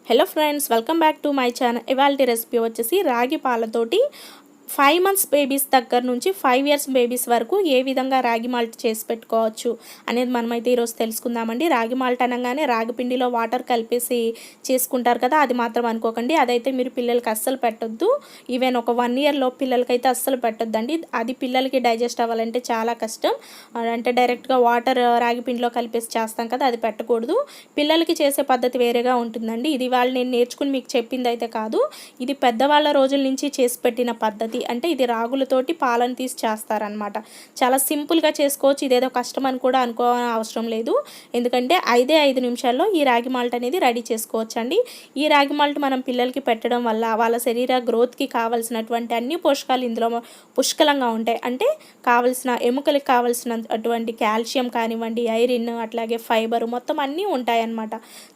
Hello friends, welcome back to my channel. ఇవాల్టి recipe వచ్చేసి రాగి పాలతోటి 5 months బేబీస్ దగ్గర నుంచి 5 years బేబీస్ వరకు ఏ విధంగా రాగి మాల్ట్ చేసి పెట్టుకోవచ్చు అనేది మనమైతే ఈరోజు తెలుసుకుందామండి. రాగి మాల్ట్ అనగానే రాగి పిండిలో వాటర్ కలిపేసి చేసుకుంటారు కదా, అది మాత్రం అనుకోకండి. అదైతే మీరు పిల్లలకి అస్సలు పెట్టొద్దు. ఈవెన్ ఒక 1 year లో పిల్లలకైతే అస్సలు పెట్టొద్దండి. అది పిల్లలకి డైజెస్ట్ అవ్వాలంటే చాలా కష్టం. అంటే డైరెక్ట్గా వాటర్ రాగి పిండిలో కలిపేసి చేస్తాం కదా, అది పెట్టకూడదు. పిల్లలకి చేసే పద్ధతి వేరేగా ఉంటుందండి. ఇది వాళ్ళు నేను నేర్చుకుని మీకు చెప్పింది అయితే కాదు. ఇది పెద్దవాళ్ళ రోజుల నుంచి చేసి పెట్టిన పద్ధతి. అంటే ఇది రాగులతోటి పాలను తీసి చేస్తారనమాట. చాలా సింపుల్గా చేసుకోవచ్చు. ఇదేదో కష్టం అని కూడా అవసరం లేదు. ఎందుకంటే 5 నిమిషాల్లో ఈ రాగి మాల్ట్ అనేది రెడీ చేసుకోవచ్చు అండి. ఈ రాగి మాల్ట్ మనం పిల్లలకి పెట్టడం వల్ల వాళ్ళ శరీర గ్రోత్కి కావాల్సినటువంటి అన్ని పోషకాలు ఇందులో పుష్కలంగా ఉంటాయి. అంటే కావలసిన ఎముకలకు కావాల్సినటువంటి కాల్షియం కానివ్వండి, ఐరన్, అట్లాగే ఫైబర్ మొత్తం అన్నీ ఉంటాయన్నమాట.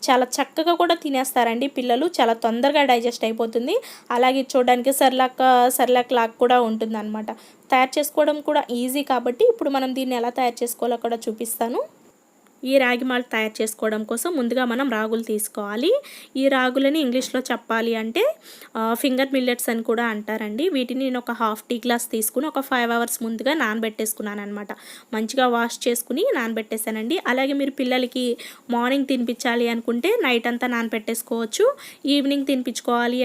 చాలా చక్కగా కూడా తినేస్తారండి పిల్లలు. చాలా తొందరగా డైజెస్ట్ అయిపోతుంది. అలాగే చూడడానికి సర్లాక్ లాగా కూడా ఉంటుందన్నమాట. తయారు చేసుకోవడం కూడా ఈజీ కాబట్టి ఇప్పుడు మనం దీన్ని ఎలా తయారు చేసుకోవాలో కూడా చూపిస్తాను. ఈ రాగి మాల్ట్ తయారు చేసుకోవడం కోసం ముందుగా మనం రాగులు తీసుకోవాలి. ఈ రాగులని ఇంగ్లీష్లో చెప్పాలి అంటే ఫింగర్ మిల్లెట్స్ అని కూడా అంటారండి. వీటిని నేను ఒక హాఫ్ టీ గ్లాస్ తీసుకుని ఒక 5 hours ముందుగా నానబెట్టేసుకున్నాను అనమాట. మంచిగా వాష్ చేసుకుని నానబెట్టేసానండి. అలాగే మీరు పిల్లలకి మార్నింగ్ తినిపించాలి అనుకుంటే నైట్ అంతా నానబెట్టేసుకోవచ్చు. ఈవినింగ్ తినిపించుకోవాలి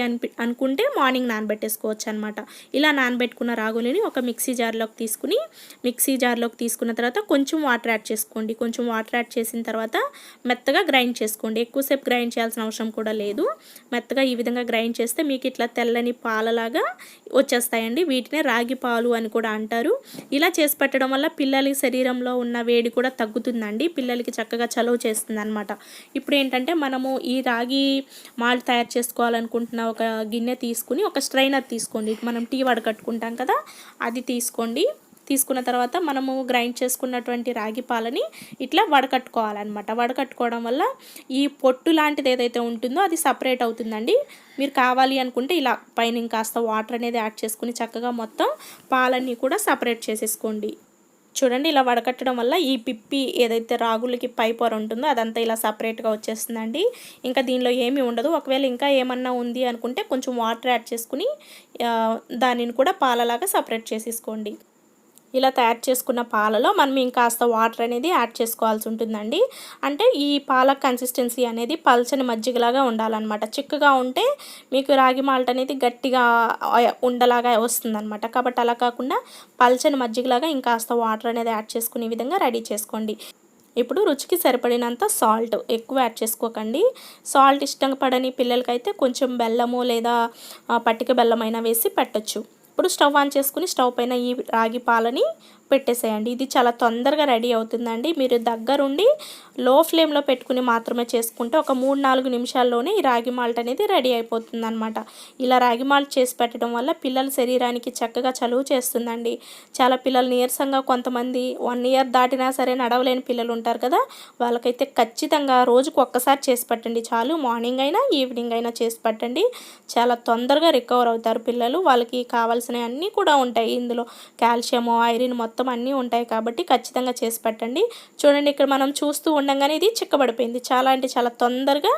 అనుకుంటే మార్నింగ్ నానబెట్టేసుకోవచ్చు అనమాట. ఇలా నానబెట్టుకున్న రాగులని ఒక మిక్సీ జార్లోకి తీసుకున్న తర్వాత కొంచెం వాటర్ యాడ్ చేసుకోండి. కొంచెం వాటర్ యాడ్ చేసిన తర్వాత మెత్తగా గ్రైండ్ చేసుకోండి. ఎక్కువసేపు గ్రైండ్ చేయాల్సిన అవసరం కూడా లేదు. మెత్తగా ఈ విధంగా గ్రైండ్ చేస్తే మీకు ఇట్లా తెల్లని పాలలాగా వచ్చేస్తాయండి. వీటినే రాగి పాలు అని కూడా అంటారు. ఇలా చేసి పెట్టడం వల్ల పిల్లల శరీరంలో ఉన్న వేడి కూడా తగ్గుతుందండి. పిల్లలకి చక్కగా చలువ చేస్తుంది అనమాట. ఇప్పుడు ఏంటంటే మనము ఈ రాగి మాల్ట్ తయారు చేసుకోవాలనుకుంటున్న ఒక గిన్నె తీసుకుని ఒక స్ట్రైనర్ తీసుకోండి. మనం టీ వడకట్టుకుంటాం కదా, అది తీసుకోండి. తీసుకున్న తర్వాత మనము గ్రైండ్ చేసుకున్నటువంటి రాగి పాలని ఇట్లా వడకట్టుకోవాలన్నమాట. వడకట్టుకోవడం వల్ల ఈ పొట్టు లాంటిది ఏదైతే ఉంటుందో అది సపరేట్ అవుతుందండి. మీరు కావాలి అనుకుంటే ఇలా పైన ఇంకాస్త వాటర్ అనేది యాడ్ చేసుకుని చక్కగా మొత్తం పాలన్నీ కూడా సపరేట్ చేసేసుకోండి. చూడండి, ఇలా వడకట్టడం వల్ల ఈ పిప్పి ఏదైతే రాగులకి పై పొర ఉంటుందో అదంతా ఇలా సపరేట్గా వచ్చేస్తుందండి. ఇంకా దీనిలో ఏమీ ఉండదు. ఒకవేళ ఇంకా ఏమన్నా ఉంది అనుకుంటే కొంచెం వాటర్ యాడ్ చేసుకుని దానిని కూడా పాలలాగా సపరేట్ చేసేసుకోండి. ఇలా తయారు చేసుకున్న పాలలో మనం ఇంకాస్త వాటర్ అనేది యాడ్ చేసుకోవాల్సి ఉంటుందండి. అంటే ఈ పాల కన్సిస్టెన్సీ అనేది పల్చని మజ్జిగలాగా ఉండాలన్నమాట. చిక్కగా ఉంటే మీకు రాగి మాల్ట్ అనేది గట్టిగా ఉండలాగా వస్తుందన్నమాట. కాబట్టి అలా కాకుండా పల్చని మజ్జిగలాగా ఇంకాస్త వాటర్ అనేది యాడ్ చేసుకునే విధంగా రెడీ చేసుకోండి. ఇప్పుడు రుచికి సరిపడినంత సాల్ట్, ఎక్కువ యాడ్ చేసుకోకండి. సాల్ట్ ఇష్టపడని పిల్లలకైతే కొంచెం బెల్లము లేదా పట్టిక బెల్లమైనా వేసి పెట్టచ్చు. ఇప్పుడు స్టవ్ ఆన్ చేసుకుని స్టవ్ పైన ఈ రాగి పాలని పెట్టేసేయండి. ఇది చాలా తొందరగా రెడీ అవుతుందండి. మీరు దగ్గరుండి లో ఫ్లేమ్లో పెట్టుకుని మాత్రమే చేసుకుంటే ఒక 3-4 నిమిషాల్లోనే ఈ రాగి మాల్ట్ అనేది రెడీ అయిపోతుంది అనమాట. ఇలా రాగి మాల్ట్ చేసి పెట్టడం వల్ల పిల్లల శరీరానికి చక్కగా చలువ చేస్తుందండి. చాలా పిల్లలు నీరసంగా, కొంతమంది 1 year దాటినా సరే నడవలేని పిల్లలు ఉంటారు కదా, వాళ్ళకైతే ఖచ్చితంగా రోజుకు ఒక్కసారి చేసి పెట్టండి చాలు. మార్నింగ్ అయినా ఈవినింగ్ అయినా చేసి పెట్టండి. చాలా తొందరగా రికవర్ అవుతారు పిల్లలు. వాళ్ళకి కావాల్సినవి అన్నీ కూడా ఉంటాయి ఇందులో. కాల్షియము, ఐరన్ మొత్తం అన్నీ ఉంటాయి కాబట్టి ఖచ్చితంగా చేసి పెట్టండి. చూడండి, ఇక్కడ మనం చూస్తూ ఉండగానే ఇది చిక్కబడిపోయింది. చాలా అంటే చాలా తొందరగా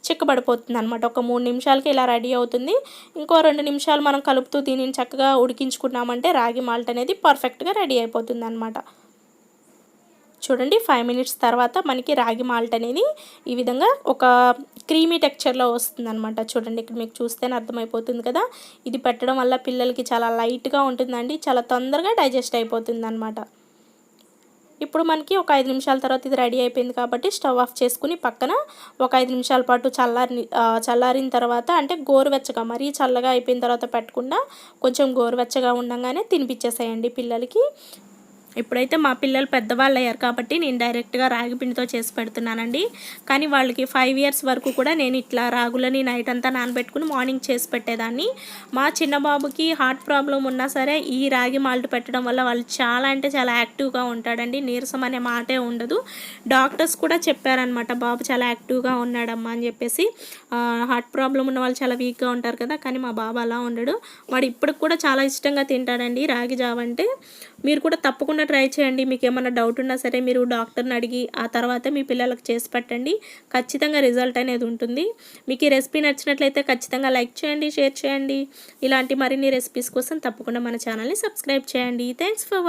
చిక్కబడిపోతుంది అనమాట. ఒక 3 నిమిషాలకి ఇలా రెడీ అవుతుంది. ఇంకో 2 నిమిషాలు మనం కలుపుతూ దీనిని చక్కగా ఉడికించుకున్నామంటే రాగి మాల్ట్ అనేది పర్ఫెక్ట్గా రెడీ అయిపోతుంది అనమాట. చూడండి, 5 minutes తర్వాత మనకి రాగి మాల్ట్ అనేది ఈ విధంగా ఒక క్రీమీ టెక్చర్లో వస్తుందన్నమాట. చూడండి, ఇక్కడ మీకు చూస్తేనే అర్థమైపోతుంది కదా. ఇది పెట్టడం వల్ల పిల్లలకి చాలా లైట్గా ఉంటుందండి. చాలా తొందరగా డైజెస్ట్ అయిపోతుంది అనమాట. ఇప్పుడు మనకి ఒక 5 నిమిషాల తర్వాత ఇది రెడీ అయిపోయింది కాబట్టి స్టవ్ ఆఫ్ చేసుకుని పక్కన ఒక 5 నిమిషాల పాటు చల్లారిన తర్వాత, అంటే గోరువెచ్చగా, మరీ చల్లగా అయిపోయిన తర్వాత పెట్టకుండా కొంచెం గోరువెచ్చగా ఉండగానే తినిపించేసేయండి పిల్లలకి. ఇప్పుడైతే మా పిల్లలు పెద్దవాళ్ళు అయ్యారు కాబట్టి నేను డైరెక్ట్గా రాగి పిండితో చేసి పెడుతున్నానండి. కానీ వాళ్ళకి 5 years వరకు కూడా నేను ఇట్లా రాగులని నైట్ అంతా నానబెట్టుకుని మార్నింగ్ చేసి పెట్టేదాన్ని. మా చిన్న బాబుకి హార్ట్ ప్రాబ్లం ఉన్నా సరే ఈ రాగి మాల్ట్ పెట్టడం వల్ల వాళ్ళు చాలా అంటే చాలా యాక్టివ్గా ఉంటాడండి. నీరసం అనే మాటే ఉండదు. డాక్టర్స్ కూడా చెప్పారనమాట, బాబు చాలా యాక్టివ్గా ఉన్నాడమ్మా అని చెప్పేసి. హార్ట్ ప్రాబ్లం ఉన్న వాళ్ళు చాలా వీక్గా ఉంటారు కదా, కానీ మా బాబు అలా ఉండడు. వాడు ఇప్పటికి కూడా చాలా ఇష్టంగా తింటాడండి రాగి జావ అంటే. మీరు కూడా తప్పకుండా తప్పకుండా ట్రై చేయండి. మీకు ఏమైనా డౌట్ ఉన్నా సరే మీరు డాక్టర్ని అడిగి ఆ తర్వాత మీ పిల్లలకు చేసి పెట్టండి. ఖచ్చితంగా రిజల్ట్ అనేది ఉంటుంది. మీకు ఈ రెసిపీ నచ్చినట్లయితే ఖచ్చితంగా లైక్ చేయండి, షేర్ చేయండి. ఇలాంటి మరిన్ని రెసిపీస్ కోసం తప్పకుండా మన ఛానల్ని సబ్స్క్రైబ్ చేయండి. Thanks for watching.